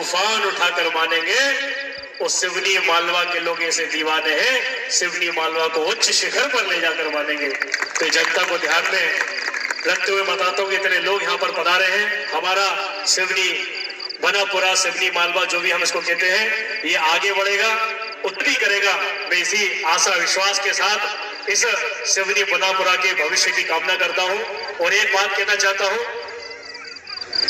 तूफान उठाकर मानेंगे। वो सिवनी मालवा के लोग ऐसे दीवाने हैं, सिवनी मालवा को उच्च शिखर पर ले जाकर मानेंगे। तो जनता को ध्यान में रखते हुए बताता हूँ कि इतने लोग यहाँ पर पधारे हैं। हमारा सिवनी बनापुरा, सिवनी मालवा जो भी हम इसको कहते हैं, ये आगे बढ़ेगा, उन्नति करेगा। मैं इसी आशा विश्वास के साथ इस सिवनी बनापुरा के भविष्य की कामना करता हूँ। और एक बात कहना चाहता हूँ,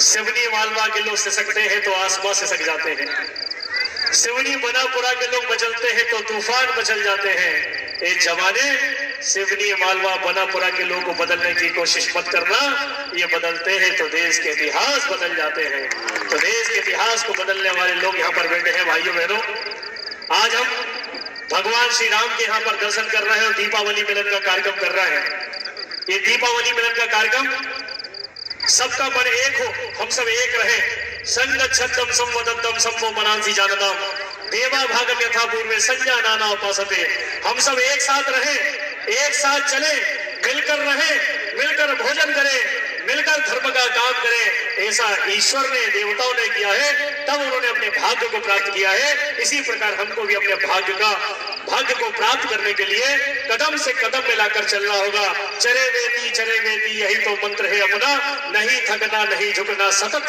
सिवनी मालवा के लोग सिसकते हैं तो आसमां सिसक जाते हैं, सिवनी बनापुरा के लोग मचलते हैं तो तूफान मचल जाते हैं। ये जमाने सिवनी मालवा बनापुरा के लोगों को बदलने की कोशिश मत करना, ये बदलते हैं तो देश के इतिहास बदल जाते हैं। तो देश के इतिहास को बदलने वाले लोग यहाँ पर बैठे हैं। भाइयों बहनों, आज हम भगवान श्री राम के यहाँ पर दर्शन कर रहे हैं और दीपावली मिलन का कार्यक्रम कर रहे हैं। ये दीपावली मिलन का कार्यक्रम, सबका मन एक हो, हम सब एक रहे। संगच्छन्दं संवदन्तं सम्मो मनांसि जानताम देवा भागम यथा पूर्वे संज्ञा नाना उपासते। हम सब एक साथ रहे, एक साथ चले, मिलकर रहे, मिलकर भोजन करें, मिलकर धर्म का काम करें। ऐसा ईश्वर ने, देवताओं ने किया है, तब उन्होंने अपने भाग्य को प्राप्त किया है। इसी प्रकार हमको भी अपने भाग्य को प्राप्त करने के लिए कदम से कदम मिलाकर चलना होगा। चरे वेती यही तो मंत्र है अपना, नहीं थकना नहीं झुकना, सतत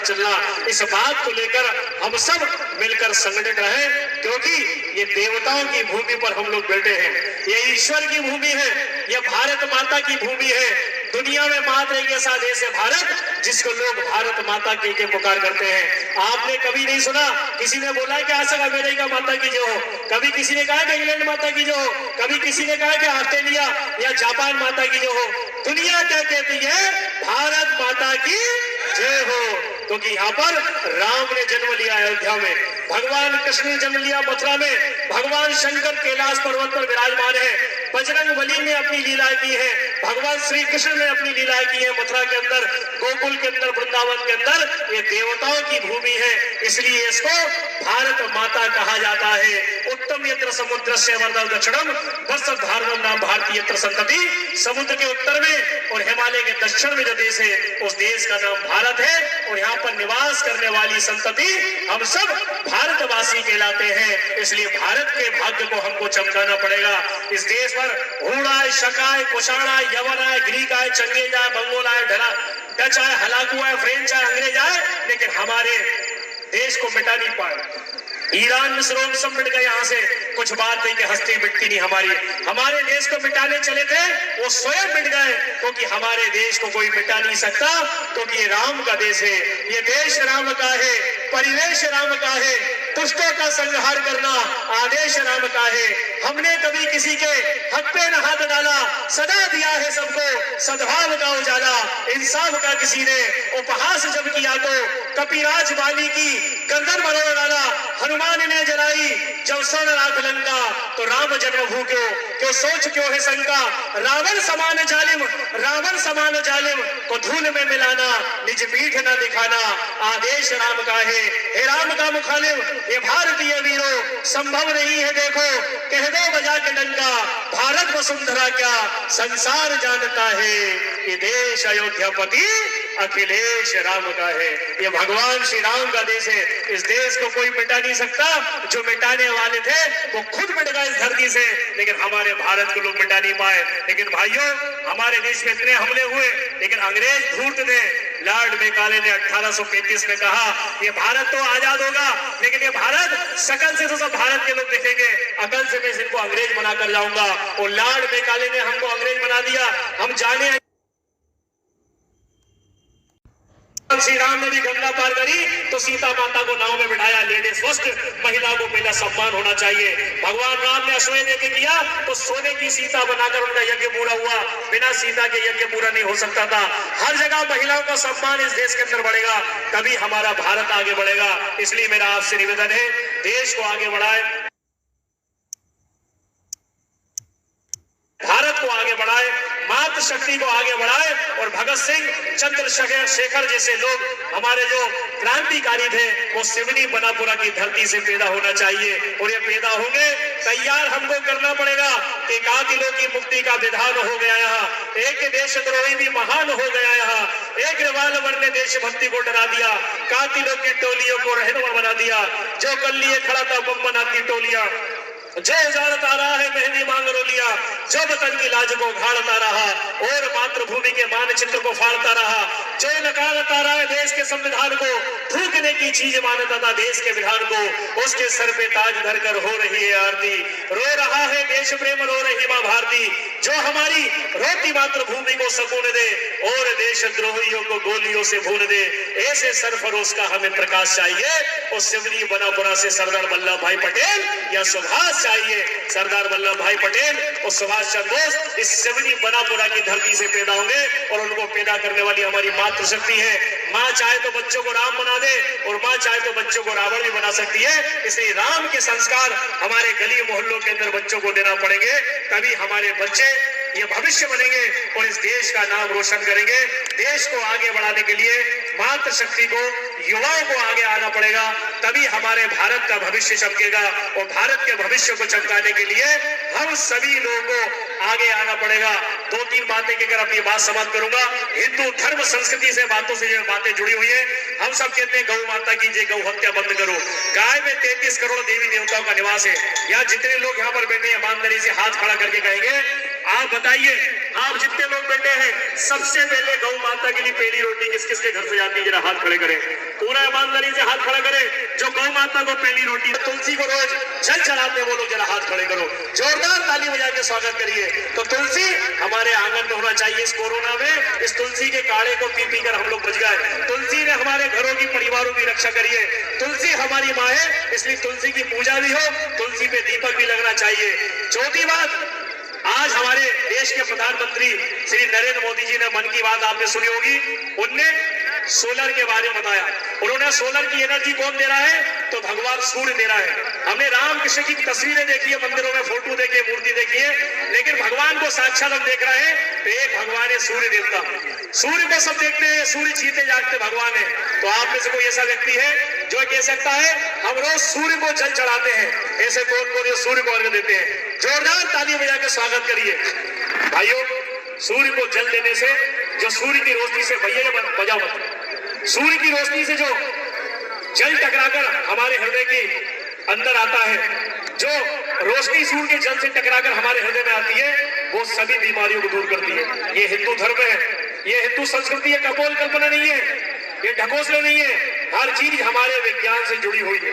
चलना। इस बात को लेकर हम सब मिलकर संगठित रहे, क्योंकि ये देवताओं की भूमि पर हम लोग बैठे हैं, ये ईश्वर की भूमि है, ये भारत माता की भूमि है। दुनिया में मात्र एक ऐसा देश है भारत, जिसको लोग भारत माता के पुकार करते हैं। आपने कभी नहीं सुना किसी ने बोला कि आज तक अमेरिका माता की जो हो, कभी किसी ने कहा कि इंग्लैंड माता की जो हो, कभी किसी ने कहा कि ऑस्ट्रेलिया या जापान माता की जो हो। दुनिया क्या कहती है? भारत माता की जय हो। क्योंकि यहाँ पर राम ने जन्म लिया अयोध्या में, भगवान कृष्ण ने जन्म लिया मथुरा में, भगवान शंकर कैलाश पर्वत पर विराजमान है, बजरंग बली ने अपनी लीलाएं की है, भगवान श्री कृष्ण ने अपनी लीलाएं की है मथुरा के अंदर, गोकुल के अंदर, वृंदावन के अंदर। ये देवताओं की भूमि है, इसलिए इसको भारत माता कहा जाता है। उत्तम यत्र समुद्रस्य वर्धौ दक्षिणम वर्षधारणम नाम भारतीय यत्र संतति। समुद्र के उत्तर में और हिमालय के दक्षिण में जो देश है, उस देश का नाम भारत है। और यहाँ पर निवास करने वाली संतति हम सब भारतवासी कहलाते हैं। इसलिए भारत के भाग्य को हमको चमकाना पड़ेगा। इस देश पर हूण आए, शक आए, कुषाण आए, यवन आए, ग्रीक आए, चंगेज आए, मंगोल आए, डच आए, हलाकू आए, फ्रेंच आए, अंग्रेज आए, लेकिन हमारे देश को मिटा नहीं पाए। ईरान मिस्र सब मिट गए, यहाँ से कुछ बात नहीं कि हस्ती मिटती नहीं हमारी। हमारे देश को मिटाने चले थे, वो स्वयं मिट गए, क्योंकि हमारे देश को कोई मिटा नहीं सकता, क्योंकि ये राम का देश है, ये देश राम का है, परिवेश राम का है, दुष्टों का संहार करना आदेश राम का है। हमने कभी किसी के हक पे न हाथ डाला, सदा दिया है सबको सद्भाव का उजाला। इंसाफ का किसी ने उपहास जब किया तो कपिराज वाली की गर्दन मरोड़ डाला। हनुमान ने जलाई जब 100 लाख लंका, तो राम जन्मभूमि क्यों सोच क्यों है शंका। रावण समान जालिम को धूल में मिलाना, निज पीठ न दिखाना आदेश राम का है। हे राम का मुखालिम ये भारतीय वीरों, संभव नहीं है देखो, कह दो बजा के डंका, भारत वसुंधरा क्या संसार जानता है। ये देश अयोध्यापति अखिलेश राम का है, ये भगवान श्री राम का देश है। इस देश को कोई मिटा नहीं सकता। जो मिटाने वाले थे वो खुद मिट गए इस धरती से, लेकिन हमारे भारत को लोग मिटा नहीं पाए। लेकिन भाइयों, हमारे देश में इतने हमले हुए, लेकिन अंग्रेज धूर्त थे। लॉर्ड मैकाले ने 1835 में कहा ये भारत तो आजाद होगा, लेकिन ये भारत शकल से तो सब भारत के लोग देखेंगे, अकल से मैं इनको अंग्रेज बनाकर जाऊंगा। और लॉर्ड मैकाले ने हमको अंग्रेज बना दिया। हम जाने श्री राम ने भी गंगा पार करी तो सीता माता को नाव में बिठाया। लेडीज फर्स्ट, महिला को पहला सम्मान होना चाहिए। भगवान राम ने अश्वमेध यज्ञ किया तो सोने की सीता बनाकर उनका यज्ञ पूरा हुआ। बिना सीता के यज्ञ पूरा नहीं हो सकता था। हर जगह महिलाओं का सम्मान इस देश के अंदर बढ़ेगा, तभी हमारा भारत आगे बढ़ेगा। इसलिए मेरा आपसे निवेदन है, देश को आगे बढ़ाए, भारत को आगे बढ़ाए, मातृशक्ति को आगे बढ़ाए। और भगत सिंह, चंद्रशेखर जैसे लोग हमारे जो क्रांतिकारी थे, वो सिवनी बनापुरा की धरती से पैदा होना चाहिए। और ये पैदा होंगे, तैयार हमको करना पड़ेगा। कि कातिलों की मुक्ति का विधान हो गया यहाँ, एक देशद्रोही भी महान हो गया यहाँ, एक रिवाल्वर ने देशभक्ति को डरा दिया, कातिलों की टोलियों को रहनुमा बना दिया, जो कल लिए खड़ा था बम बनाती टोलियां, जो उजाड़ता रहा है मेहंदी मांग रोलिया, जो वतन की लाज को उघाड़ता रहा और मातृभूमि के मानचित्र को फाड़ता रहा, जो नकारता रहा है देश के संविधान को, थूकने की चीज मानता था देश के विधान को, उसके सर पे ताज धरकर हो रही है आरती, रो रहा है देश प्रेम, रो रही मां भारती, जो हमारी रोती मातृभूमि को सकून दे और देशद्रोहियों को गोलियों से भून दे। ऐसे सरफरोश का हमें प्रकाश चाहिए। और सिवनी बनापुरा से सरदार वल्लभ भाई पटेल या सुभाष चाहिए। सरदार वल्लभ भाई पटेल और सुभाष चंद्र बोस इस सिवनी बनापुरा की धरती से पैदा होंगे और उनको पैदा करने वाली हमारी मातृशक्ति है। माँ चाहे तो बच्चों को राम बना दे और माँ चाहे तो बच्चों को रावण भी बना सकती है। इसलिए राम के संस्कार हमारे गली मोहल्लों के अंदर बच्चों को देना पड़ेंगे, तभी हमारे बच्चे ये भविष्य बनेंगे और इस देश का नाम रोशन करेंगे। देश को आगे बढ़ाने के लिए मातृशक्ति को, युवाओं को आगे आना पड़ेगा, तभी हमारे भारत का भविष्य चमकेगा। और भारत के भविष्य को चमकाने के लिए हम सभी लोगों को आगे आना पड़ेगा। दो तीन बातें कहकर अपनी बात समाप्त करूंगा। हिंदू धर्म संस्कृति से बातों से जो बातें जुड़ी हुई है, हम सब कहते हैं गौ माता की जय, गौ हत्या बंद करो। गाय में 33 करोड़ देवी देवताओं का निवास है। यहाँ जितने लोग यहाँ पर बैठे हैं ईमानदारी से हाथ खड़ा करके कहेंगे, आप बताइए, आप जितने लोग बैठे हैं, सबसे पहले गौ माता के लिए पहली रोटी किस किस के घर से जाती है? जरा हाथ खड़े करें, पूरा ईमानदारी से हाथ खड़ा करें। जो गौ माता को पहली रोटी, तुलसी को रोज जल चढ़ाते वो लोग, जरा हाथ खड़े करो, जोरदार ताली बजा के स्वागत करिए। तो तुलसी हमारे आंगन में होना चाहिए। इस कोरोना में इस तुलसी के काढ़े को पी पी कर हम लोग बच गए। तुलसी ने हमारे घरों की, परिवारों की रक्षा करी है। तुलसी हमारी माँ है, इसलिए तुलसी की पूजा भी हो, तुलसी पे दीपक भी लगना चाहिए। चौथी बात, आज हमारे देश के प्रधानमंत्री श्री नरेंद्र मोदी जी ने मन की बात आपने सुनी होगी, उनने सोलर के बारे में बताया। उन्होंने सोलर की एनर्जी कौन दे रहा है? तो भगवान सूर्य दे रहा है। हमने राम कृष्ण की तस्वीरें देखी है, मंदिरों में फोटो देखी है, मूर्ति देखी है, लेकिन भगवान को साक्षात हम देख रहे हैं। तो एक भगवान है सूर्य देवता। सूर्य को सब देखते हैं, सूर्य जीते जागते भगवान है। तो आप में से कोई ऐसा व्यक्ति है जो कह सकता है हम रोज सूर्य को जल चढ़ाते हैं? ऐसे कौन कौन सूर्य को अर्घ्य देते हैं? जोरदार ताली बजा के स्वागत करिए। भाइयों, सूर्य को जल देने से, जो सूर्य की रोशनी से, भैया बजा मत, सूर्य की रोशनी से जो जल टकराकर हमारे हृदय के अंदर आता है, जो रोशनी सूर्य के जल से टकराकर हमारे हृदय में आती है, वो सभी बीमारियों को दूर करती है। ये हिंदू धर्म है, ये हिंदू संस्कृति है, कपोल कल्पना नहीं है, ये ढकोसले नहीं है। हर चीज हमारे विज्ञान से जुड़ी हुई है,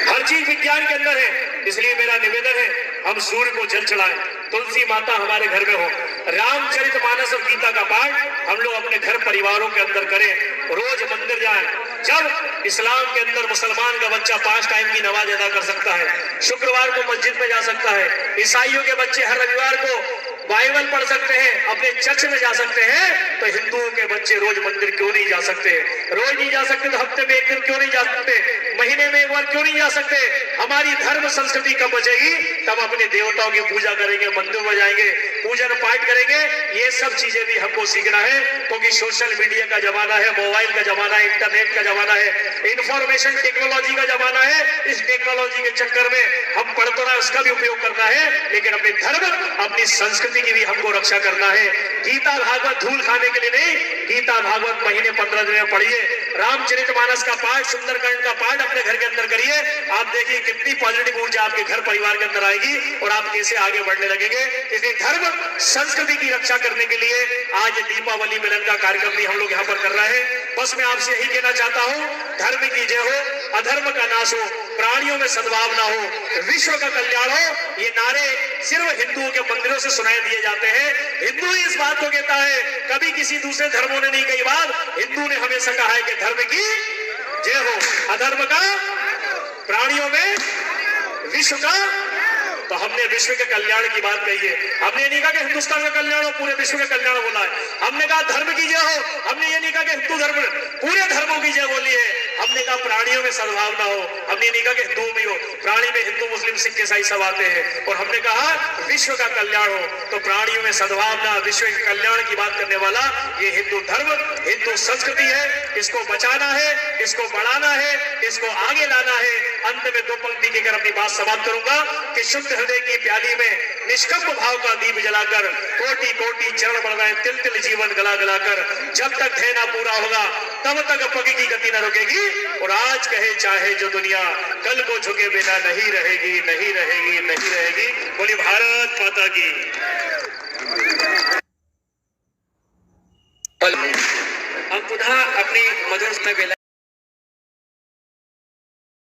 हर चीज विज्ञान के अंदर है। इसलिए मेरा निवेदन है, हम सूर्य को जल चढ़ाएं, तुलसी माता हमारे घर में हो, रामचरितमानस और गीता का पाठ हम लोग अपने घर परिवारों के अंदर करें, रोज मंदिर जाएं। जब इस्लाम के अंदर मुसलमान का बच्चा 5 टाइम की नमाज अदा कर सकता है, शुक्रवार को मस्जिद में जा सकता है, ईसाइयों के बच्चे हर रविवार को बाइबल पढ़ सकते हैं, अपने चर्च में जा सकते हैं, तो हिंदुओं के बच्चे रोज मंदिर क्यों नहीं जा सकते? रोज नहीं जा सकते तो हफ्ते में एक दिन क्यों नहीं जा सकते? महीने में एक बार क्यों नहीं जा सकते? हमारी धर्म संस्कृति कब बचेगी? तब अपने देवताओं की पूजा करेंगे, मंदिर में जाएंगे, पूजन पाठ करेंगे। ये सब चीजें भी हमको सीखना है, क्योंकि सोशल मीडिया का जमाना है, मोबाइल का जमाना है, इंटरनेट का जमाना है, इंफॉर्मेशन टेक्नोलॉजी का जमाना है। इस टेक्नोलॉजी के चक्कर में हम पढ़ तो रहे, उसका भी उपयोग करना है, लेकिन अपने धर्म, अपनी संस्कृति की भी हमको रक्षा करना है। गीता भागवत धूल खाने के लिए नहीं, गीता भागवत महीने 15 दिन में पढ़िए, रामचरितमानस का पाठ, सुंदरकांड का पाठ अपने घर के अंदर करिए। आप देखिए कितनी पॉजिटिव ऊर्जा आपके घर परिवार के अंदर आएगी और आप कैसे आगे बढ़ने लगेंगे। इसलिए धर्म संस्कृति की रक्षा करने के लिए आज दीपावली मिलन का कार्यक्रम भी हम लोग यहाँ पर कर रहे हैं। बस मैं आपसे यही कहना चाहता हूँ, धर्म की जय हो, अधर्म का नाश हो, प्राणियों में सद्भावना हो, विश्व का कल्याण हो। ये नारे सिर्फ हिंदुओं के मंदिरों से सुनाई दिए जाते हैं। हिंदू ही इस बात को कहता है, कभी किसी दूसरे धर्मों ने नहीं कही बात। हिंदू ने हमेशा कहा है कि धर्म की जय हो, अधर्म का, प्राणियों में, विश्व का। तो हमने विश्व के कल्याण की बात कही है। हमने नहीं कहा कि हिंदुस्तान का कल्याण हो, पूरे विश्व का कल्याण बोला है। हमने कहा धर्म की जय हो, हमने ये नहीं कहा कि हिंदू धर्म, पूरे धर्मों की जय बोली है। हमने कहा प्राणियों में सद्भावना हो, हमने नहीं कहा कि हिंदू में हो, प्राणी में हिंदू मुस्लिम सिख ईसाई सब आते हैं। और हमने कहा विश्व का कल्याण हो, तो प्राणियों में सद्भावना, विश्व के कल्याण की बात करने वाला ये हिंदू धर्म, हिंदू संस्कृति है। इसको बचाना है, इसको बढ़ाना है, इसको आगे लाना है। अंत में 2 पंक्ति कहकर अपनी बात समाप्त करूंगा कि शुद्ध हृदय की प्याली में निष्कंप भाव का दीप जलाकर, कोटि कोटि चरण बढ़ाए, तिल तिल जीवन गला गलाकर, जब तक ध्येय ना पूरा होगा तब तक पग की गति न रुकेगी। और आज कहे चाहे जो दुनिया, कल को झुके बिना नहीं रहेगी, नहीं रहेगी, नहीं रहेगी। बोली भारत माता की। हम पुनः अपनी मधुर समय बेला